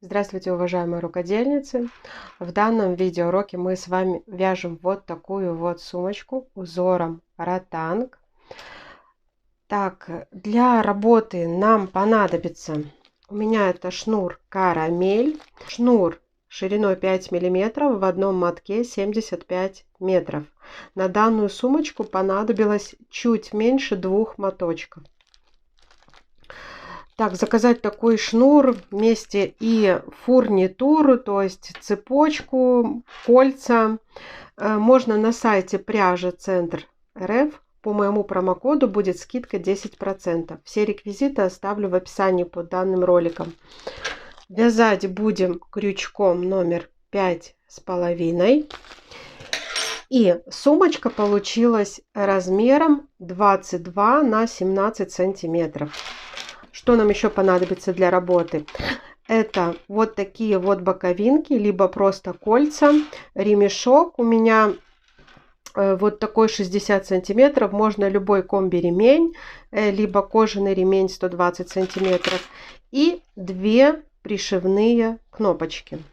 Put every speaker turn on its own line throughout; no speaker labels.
Здравствуйте, уважаемые рукодельницы! В данном видеоуроке мы с вами вяжем вот такую вот сумочку узором ротанг. Так, для работы нам понадобится, у меня это шнур карамель, шнур шириной 5 миллиметров, в одном мотке 75 метров. На данную сумочку понадобилось чуть меньше 2 моточков. Так, заказать такой шнур вместе и фурнитуру, то есть цепочку, кольца, можно на сайте пряжи Центр РФ. По моему промокоду будет скидка 10%. Все реквизиты оставлю в описании под данным роликом. Вязать будем крючком номер 5,5. И сумочка получилась размером 22 на 17 сантиметров. Что нам еще понадобится для работы? Это вот такие вот боковинки, либо просто кольца, ремешок. У меня вот такой 60 сантиметров. Можно любой комби-ремень, либо кожаный ремень 120 сантиметров. И 2 пришивные кнопочки.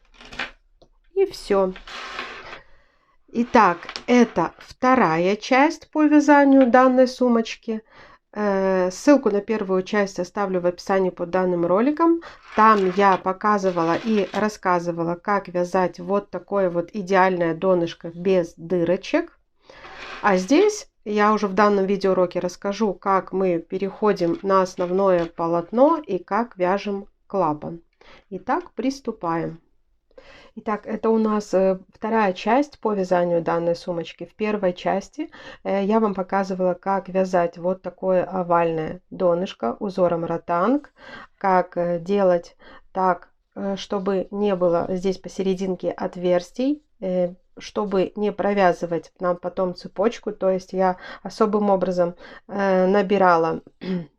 И все. Итак, это вторая часть по вязанию данной сумочки. Ссылку на первую часть оставлю в описании под данным роликом. Там я показывала и рассказывала, как вязать вот такое вот идеальное донышко без дырочек. А здесь я уже в данном видеоуроке расскажу, как мы переходим на основное полотно и как вяжем клапан. Итак, приступаем. Итак, это у нас вторая часть по вязанию данной сумочки. В первой части я вам показывала, как вязать вот такое овальное донышко узором ротанг, как делать так, чтобы не было здесь посерединке отверстий, чтобы не провязывать нам потом цепочку. То есть я особым образом набирала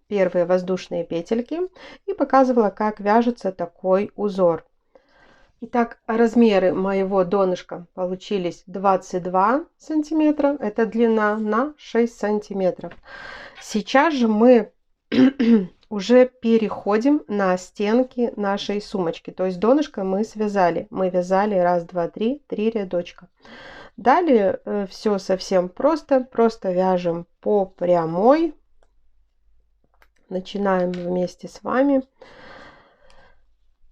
первые воздушные петельки и показывала, как вяжется такой узор. Итак, размеры моего донышка получились 22 сантиметра. Это длина на 6 сантиметров. Сейчас же мы уже переходим на стенки нашей сумочки. То есть донышко мы связали. Мы вязали 1, 2, 3 рядочка. Далее все совсем просто. Просто вяжем по прямой. Начинаем вместе с вами.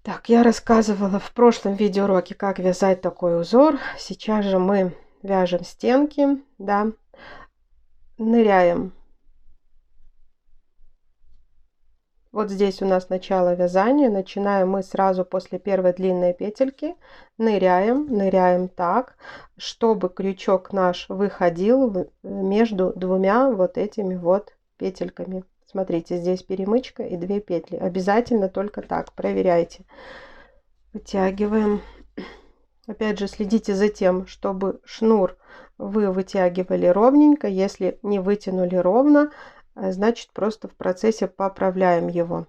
Так, я рассказывала в прошлом видеоуроке, как вязать такой узор. Сейчас же мы вяжем стенки, да, ныряем. Вот здесь у нас начало вязания. Начинаем мы сразу после первой длинной петельки. Ныряем так, чтобы крючок наш выходил между двумя вот этими вот петельками. Смотрите, здесь перемычка и 2 петли. Обязательно только так, проверяйте. Вытягиваем. Опять же, следите за тем, чтобы шнур вы вытягивали ровненько. Если не вытянули ровно, значит просто в процессе поправляем его.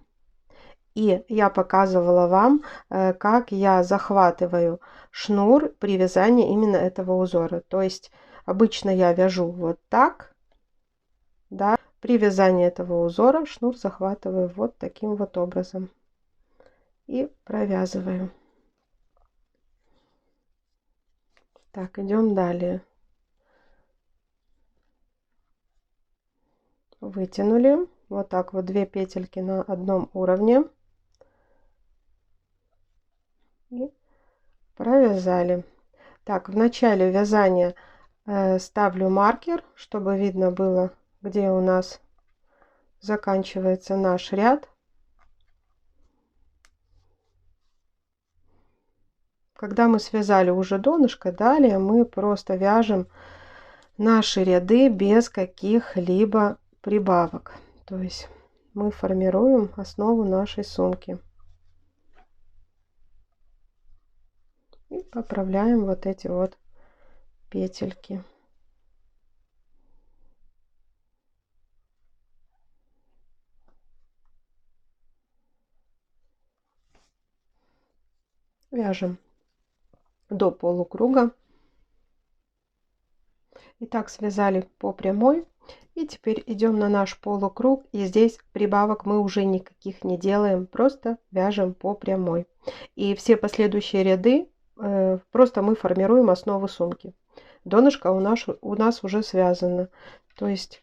И я показывала вам, как я захватываю шнур при вязании именно этого узора. То есть обычно я вяжу вот так, да. При вязании этого узора шнур захватываю вот таким вот образом и провязываю. Так, идем далее. Вытянули вот так вот 2 петельки на одном уровне и провязали. Так, в начале вязания ставлю маркер, чтобы видно было, где у нас заканчивается наш ряд. Когда мы связали уже донышко, далее мы просто вяжем наши ряды без каких-либо прибавок. То есть мы формируем основу нашей сумки. И поправляем вот эти вот петельки. Вяжем до полукруга. Итак, связали по прямой. И теперь идем на наш полукруг, и здесь прибавок мы уже никаких не делаем, просто вяжем по прямой. И все последующие ряды просто мы формируем основу сумки. Донышко у нас уже связано, то есть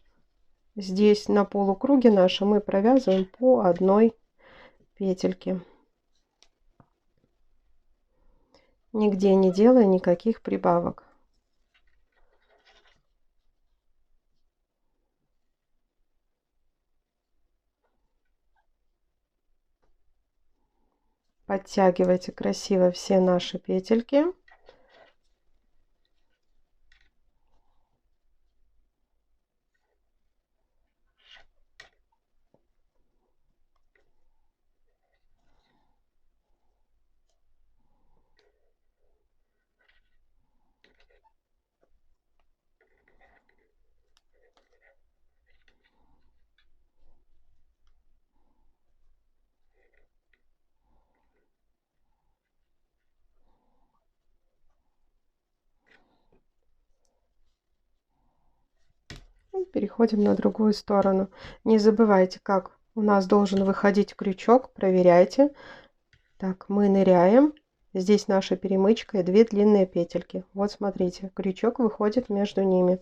здесь на полукруге нашем мы провязываем по одной петельке, нигде не делая никаких прибавок. Подтягивайте красиво все наши петельки. Переходим на другую сторону. Не забывайте, как у нас должен выходить крючок. Проверяйте. Так, мы ныряем. Здесь наша перемычка и 2 длинные петельки. Вот смотрите, крючок выходит между ними.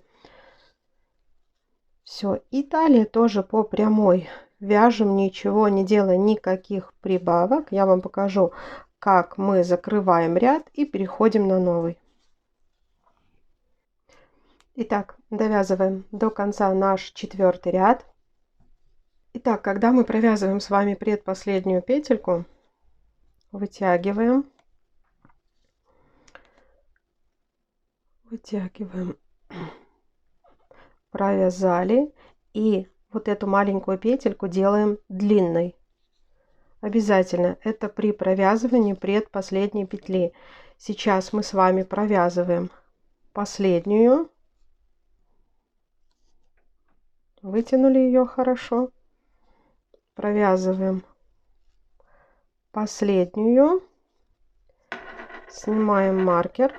Все. И далее тоже по прямой. Вяжем, ничего не делая, никаких прибавок. Я вам покажу, как мы закрываем ряд и переходим на новый. Итак, довязываем до конца наш 4-й ряд. Итак, когда мы провязываем с вами предпоследнюю петельку, вытягиваем, провязали, и вот эту маленькую петельку делаем длинной. Обязательно это при провязывании предпоследней петли. Сейчас мы с вами провязываем последнюю, вытянули ее хорошо, провязываем последнюю, снимаем маркер,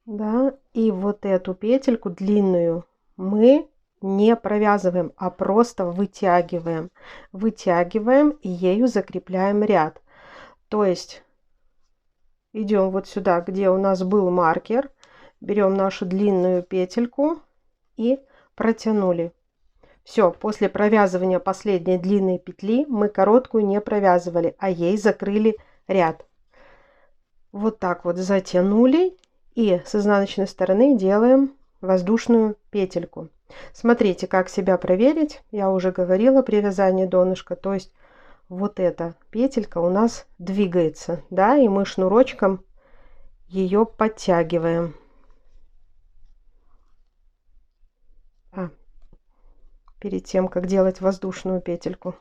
да, и вот эту петельку длинную мы не провязываем, а просто вытягиваем, и ею закрепляем ряд. То есть идем вот сюда, где у нас был маркер, берем нашу длинную петельку и протянули. Все, после провязывания последней длинной петли мы короткую не провязывали, а ей закрыли ряд. Вот так вот затянули, и с изнаночной стороны делаем воздушную петельку. Смотрите, как себя проверить. Я уже говорила при вязании донышка, то есть вот эта петелька у нас двигается, да, и мы шнурочком ее подтягиваем. Перед тем, как делать воздушную петельку.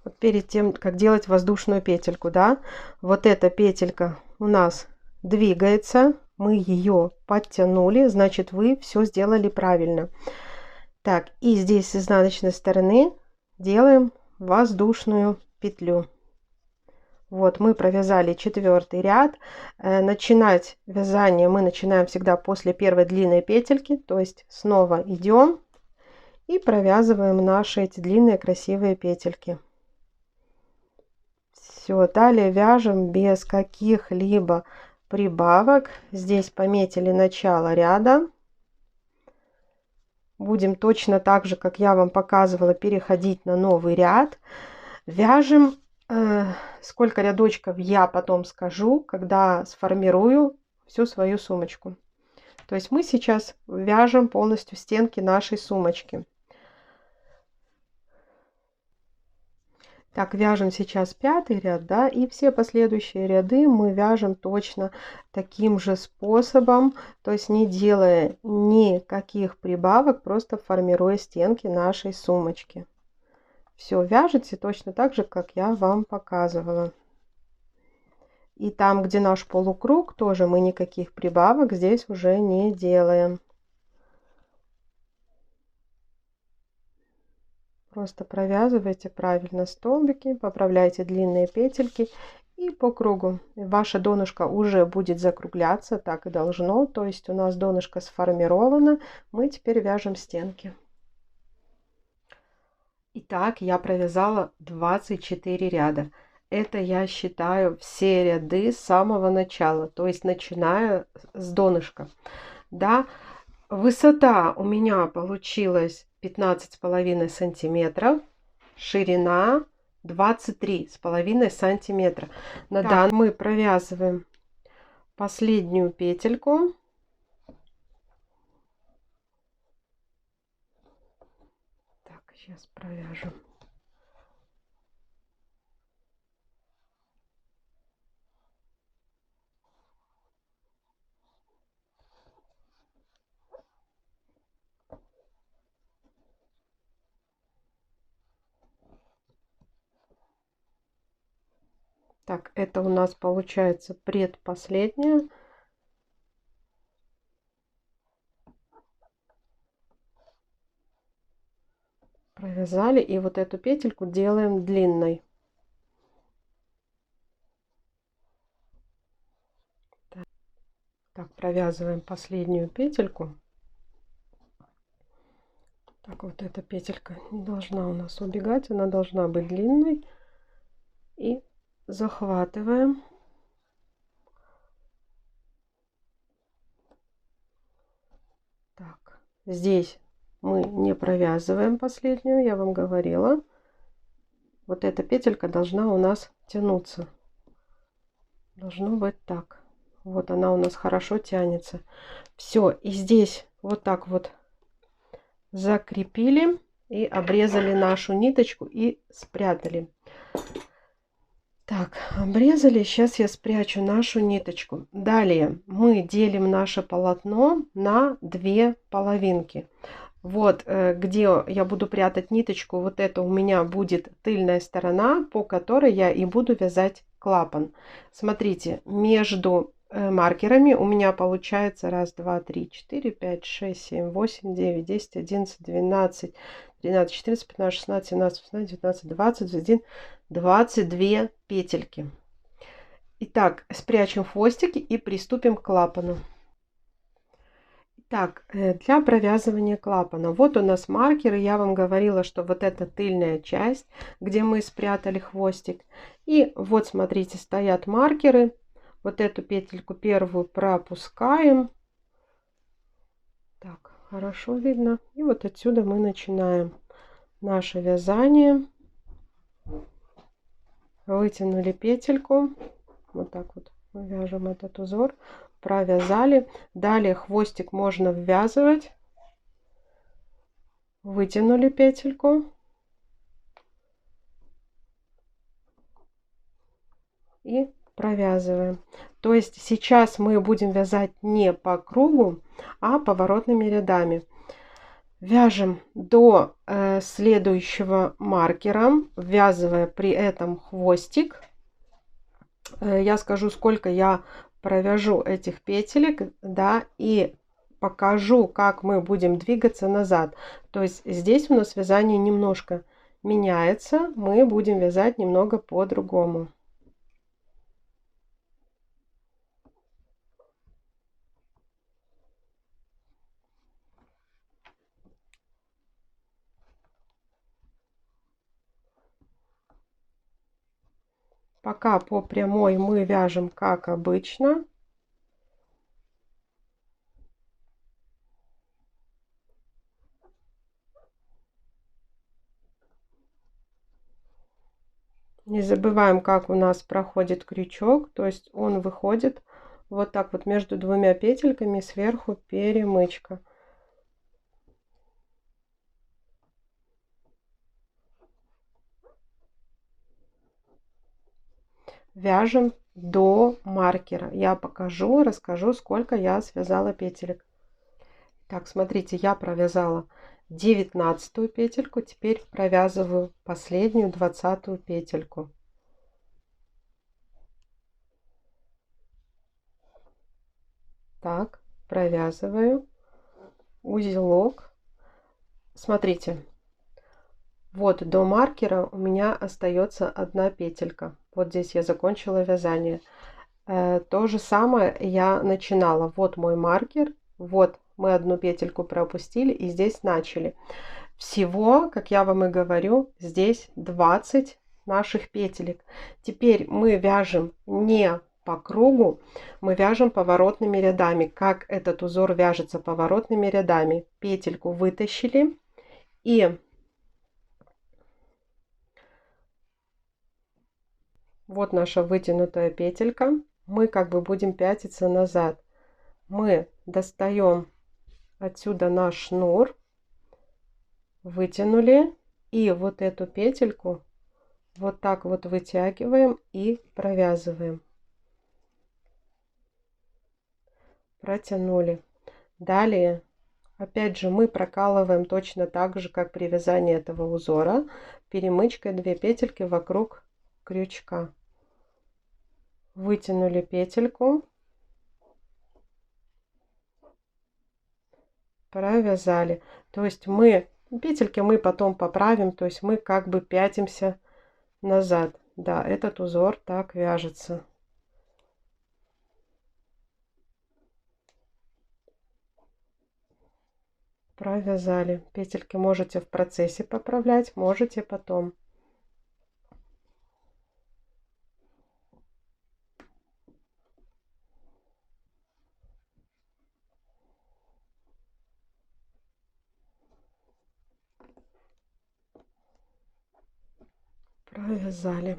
Вот перед тем, как делать воздушную петельку, да, вот эта петелька у нас двигается, мы ее подтянули, значит, вы все сделали правильно. Так, и здесь с изнаночной стороны делаем воздушную петлю. Вот мы провязали 4-й ряд. Начинать вязание мы начинаем всегда после первой длинной петельки, то есть снова идем и провязываем наши эти длинные красивые петельки. Все, далее вяжем без каких-либо прибавок. Здесь пометили начало ряда. Будем точно так же, как я вам показывала, переходить на новый ряд. Вяжем, сколько рядочков я потом скажу, когда сформирую всю свою сумочку. То есть мы сейчас вяжем полностью стенки нашей сумочки. Так, вяжем сейчас 5-й ряд, да, и все последующие ряды мы вяжем точно таким же способом, то есть не делая никаких прибавок, просто формируя стенки нашей сумочки. Все, вяжете точно так же, как я вам показывала. И там, где наш полукруг, тоже мы никаких прибавок здесь уже не делаем. Просто провязывайте правильно столбики, поправляйте длинные петельки и по кругу. Ваше донышко уже будет закругляться, так и должно. То есть у нас донышко сформировано. Мы теперь вяжем стенки. Итак, я провязала 24 ряда. Это я считаю все ряды с самого начала, то есть начиная с донышка. Да, высота у меня получилась 15,5 сантиметров, ширина 23,5 сантиметра. На данный мы провязываем последнюю петельку. Так, сейчас провяжем. Так, это у нас получается предпоследняя. Провязали, и вот эту петельку делаем длинной. Так, провязываем последнюю петельку. Так, вот эта петелька не должна у нас убегать, она должна быть длинной. И захватываем. Так, здесь мы не провязываем последнюю, я вам говорила. Вот эта петелька должна у нас тянуться. Должно быть так. Вот она у нас хорошо тянется. Все, и здесь вот так вот закрепили и обрезали нашу ниточку и спрятали. Так, обрезали. Сейчас я спрячу нашу ниточку. Далее мы делим наше полотно на две половинки. Вот где я буду прятать ниточку, вот это у меня будет тыльная сторона, по которой я и буду вязать клапан. Смотрите, между маркерами у меня получается 1, 2, 3, 4, 5, 6, 7, 8, 9, 10, 11, 12, 13, 14, 15, 16, 17, 18, 19, 20, 21, 22 петельки. Итак, спрячем хвостики и приступим к клапану. Так, для провязывания клапана. Вот у нас маркеры. Я вам говорила, что вот это тыльная часть, где мы спрятали хвостик. И вот, смотрите, стоят маркеры. Вот эту петельку первую пропускаем. Так, хорошо видно. И вот отсюда мы начинаем наше вязание. Вытянули петельку. Вот так вот мы вяжем этот узор. Провязали. Далее хвостик можно ввязывать. Вытянули петельку. И провязываем. То есть сейчас мы будем вязать не по кругу, а поворотными рядами. Вяжем до следующего маркера, ввязывая при этом хвостик. Я скажу, сколько я провяжу этих петелек, да, и покажу, как мы будем двигаться назад. То есть здесь у нас вязание немножко меняется, мы будем вязать немного по-другому. Пока по прямой мы вяжем как обычно. Не забываем, как у нас проходит крючок, то есть он выходит вот так вот между двумя петельками, сверху перемычка. Вяжем до маркера. Я покажу, расскажу, сколько я связала петелек. Так, смотрите, я провязала 19 петельку, теперь провязываю последнюю 20 петельку. Так, провязываю узелок. Смотрите, Вот до маркера у меня остается одна петелька. Вот здесь я закончила вязание. То же самое я начинала. Вот мой маркер. Вот мы одну петельку пропустили и здесь начали. Всего, как я вам и говорю, здесь 20 наших петелек. Теперь мы вяжем не по кругу, мы вяжем поворотными рядами. Как этот узор вяжется поворотными рядами? Петельку вытащили и вот наша вытянутая петелька. Мы как бы будем пятиться назад. Мы достаем отсюда наш шнур, вытянули, и вот эту петельку вот так вот вытягиваем и провязываем. Протянули. Далее, опять же, мы прокалываем точно так же, как при вязании этого узора, перемычкой 2 петельки вокруг крючка. Вытянули петельку, провязали. То есть мы петельки мы потом поправим, то есть мы как бы пятимся назад. Да, этот узор так вяжется. Провязали. Петельки можете в процессе поправлять, можете потом. Провязали.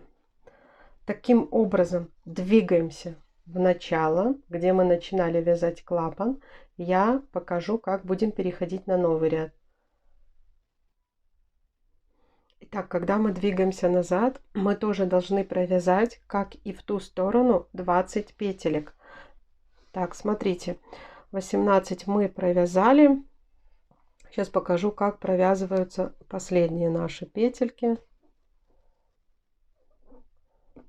Таким образом двигаемся в начало, где мы начинали вязать клапан. Я покажу, как будем переходить на новый ряд. Итак, когда мы двигаемся назад, мы тоже должны провязать, как и в ту сторону, 20 петелек. Так, смотрите, 18 мы провязали. Сейчас покажу, как провязываются последние наши петельки.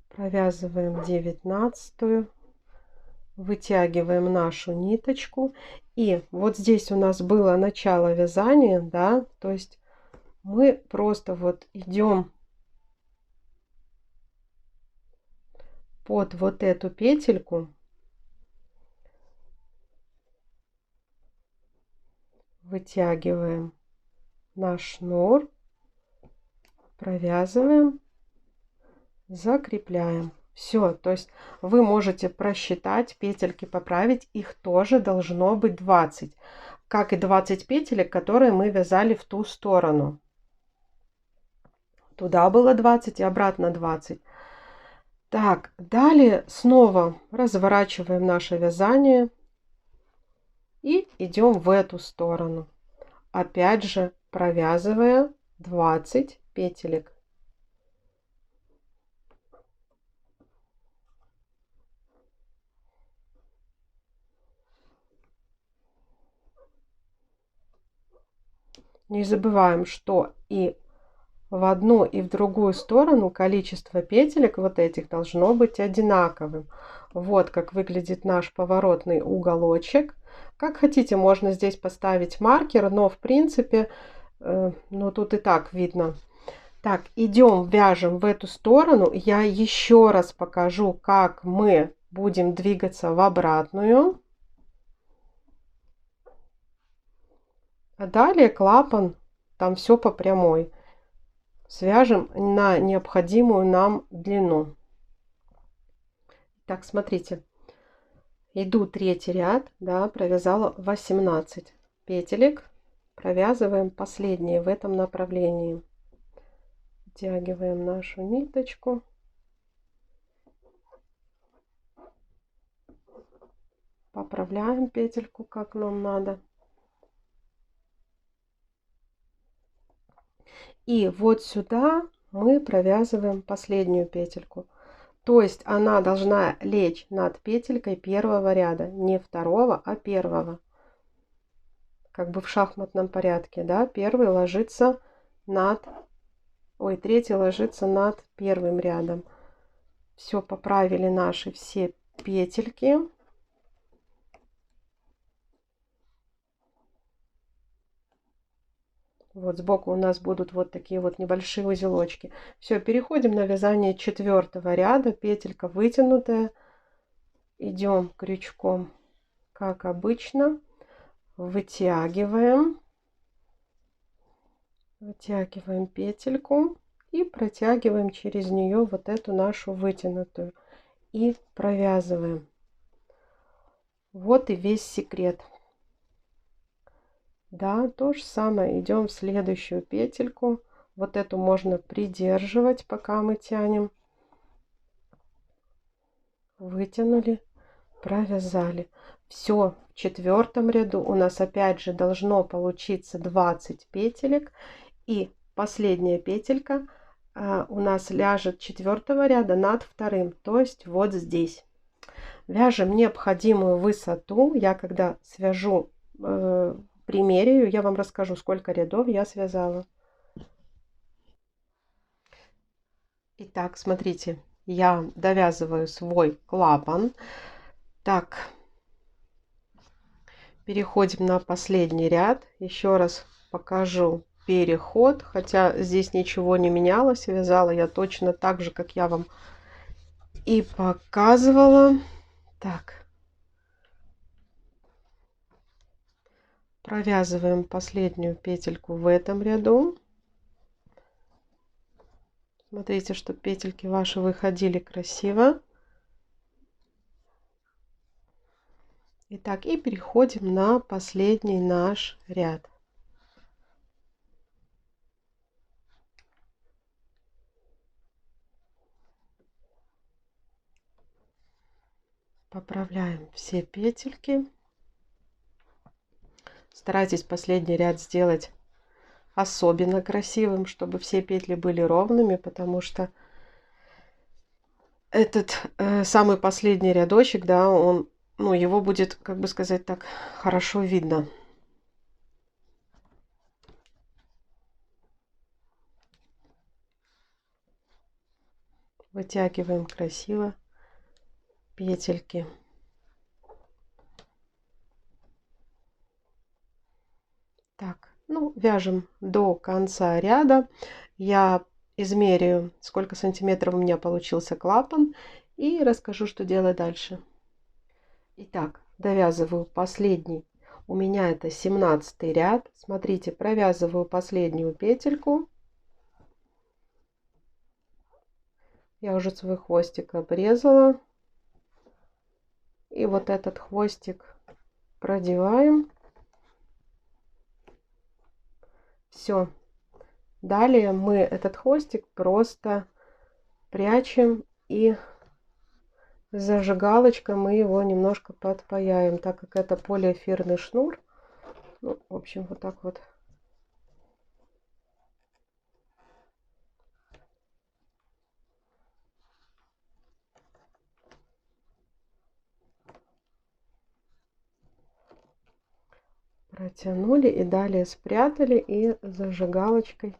Провязываем 19-ю, вытягиваем нашу ниточку. И вот здесь у нас было начало вязания, да, то есть мы просто вот идем под вот эту петельку, вытягиваем наш шнур, провязываем, закрепляем. Все, то есть вы можете просчитать петельки, поправить, их тоже должно быть 20, как и 20 петелек, которые мы вязали в ту сторону. Туда было 20 и обратно 20. Так, далее снова разворачиваем наше вязание и идем в эту сторону. Опять же провязывая 20 петелек. Не забываем, что и в одну и в другую сторону количество петелек вот этих должно быть одинаковым. Вот как выглядит наш поворотный уголочек. Как хотите, можно здесь поставить маркер, но в принципе, ну тут и так видно. Так, идем, вяжем в эту сторону. Я еще раз покажу, как мы будем двигаться в обратную. А далее клапан, там все по прямой. Свяжем на необходимую нам длину. Так, смотрите. Иду третий ряд, да, провязала 18 петелек. Провязываем последние в этом направлении. Втягиваем нашу ниточку. Поправляем петельку, как нам надо. И вот сюда мы провязываем последнюю петельку. То есть она должна лечь над петелькой первого ряда, не второго, а первого. Как бы в шахматном порядке, да, первый ложится над, третий ложится над первым рядом. Все, поправили наши все петельки. Вот сбоку у нас будут вот такие вот небольшие узелочки. Все, переходим на вязание 4-го ряда. Петелька вытянутая. Идем крючком, как обычно. Вытягиваем петельку и протягиваем через нее вот эту нашу вытянутую и провязываем. Вот и весь секрет. Да, то же самое. Идем в следующую петельку. Вот эту можно придерживать, пока мы тянем. Вытянули, провязали. Все, в 4-м ряду у нас опять же должно получиться 20 петелек. И последняя петелька у нас ляжет 4-го ряда над 2-м, то есть вот здесь. Вяжем необходимую высоту. Я когда свяжу, примеряю, я вам расскажу, сколько рядов я связала. Итак, смотрите, я довязываю свой клапан. Так, переходим на последний ряд. Еще раз покажу переход, хотя здесь ничего не менялось. Вязала я точно так же, как я вам и показывала. Так, провязываем последнюю петельку в этом ряду. Смотрите, чтобы петельки ваши выходили красиво. Итак, и переходим на последний наш ряд. Поправляем все петельки. Старайтесь последний ряд сделать особенно красивым, чтобы все петли были ровными, потому что этот самый последний рядочек, да, он, ну, его будет, как бы сказать так, хорошо видно. Вытягиваем красиво петельки. Так, ну, вяжем до конца ряда. Я измерю, сколько сантиметров у меня получился клапан, и расскажу, что делать дальше. Итак, довязываю последний. У меня это 17-й ряд. Смотрите, провязываю последнюю петельку. Я уже свой хвостик обрезала. И вот этот хвостик продеваем. Все. Далее мы этот хвостик просто прячем, и зажигалочкой мы его немножко подпаяем, так как это полиэфирный шнур. Ну, в общем, вот так вот. Протянули и далее спрятали, и зажигалочкой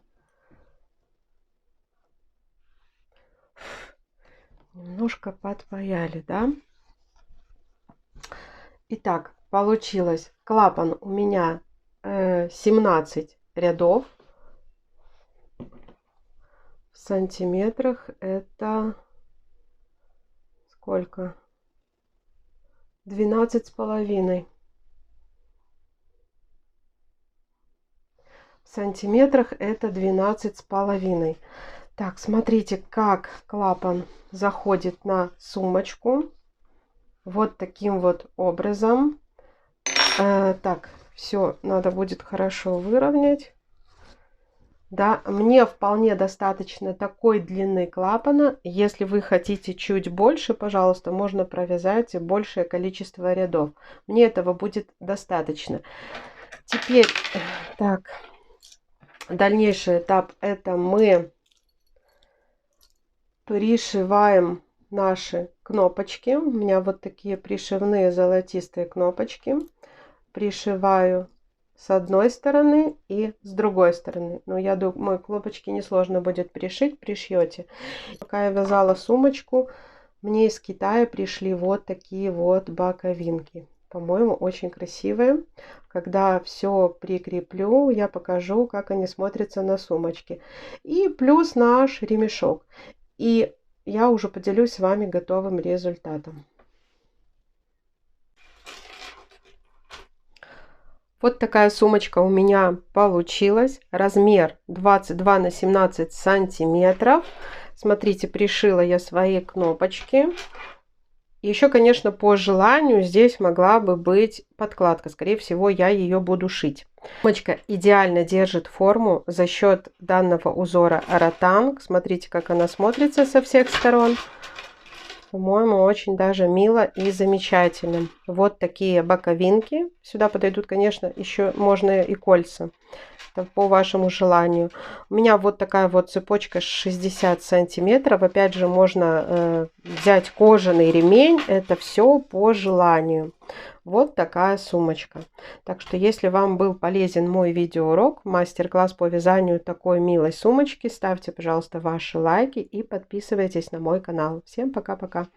немножко подпаяли, да. Итак, получилось клапан у меня 17 рядов. В сантиметрах это сколько? 12,5. В сантиметрах это 12,5. Так, смотрите, как клапан заходит на сумочку. Вот таким вот образом. Так, все надо будет хорошо выровнять. Да, мне вполне достаточно такой длины клапана. Если вы хотите чуть больше, пожалуйста, можно провязать большее количество рядов. Мне этого будет достаточно. Теперь, так, дальнейший этап — это мы пришиваем наши кнопочки. У меня вот такие пришивные золотистые кнопочки. Пришиваю с одной стороны и с другой стороны. Но я думаю, кнопочки несложно будет пришить, пришьете. Пока я вязала сумочку, мне из Китая пришли вот такие вот боковинки. По-моему, очень красивые. Когда все прикреплю, я покажу, как они смотрятся на сумочке. И плюс наш ремешок. И я уже поделюсь с вами готовым результатом. Вот такая сумочка у меня получилась. Размер 22 на 17 сантиметров. Смотрите, пришила я свои кнопочки. Еще, конечно, по желанию здесь могла бы быть подкладка. Скорее всего, я ее буду шить. Сумочка идеально держит форму за счет данного узора ротанг. Смотрите, как она смотрится со всех сторон. По-моему, очень даже мило и замечательно. Вот такие боковинки. Сюда подойдут, конечно, еще можно и кольца. Это по вашему желанию. У меня вот такая вот цепочка 60 сантиметров. Опять же, можно взять кожаный ремень. Это все по желанию. Вот такая сумочка. Так что, если вам был полезен мой видеоурок, мастер-класс по вязанию такой милой сумочки, ставьте, пожалуйста, ваши лайки и подписывайтесь на мой канал. Всем пока-пока!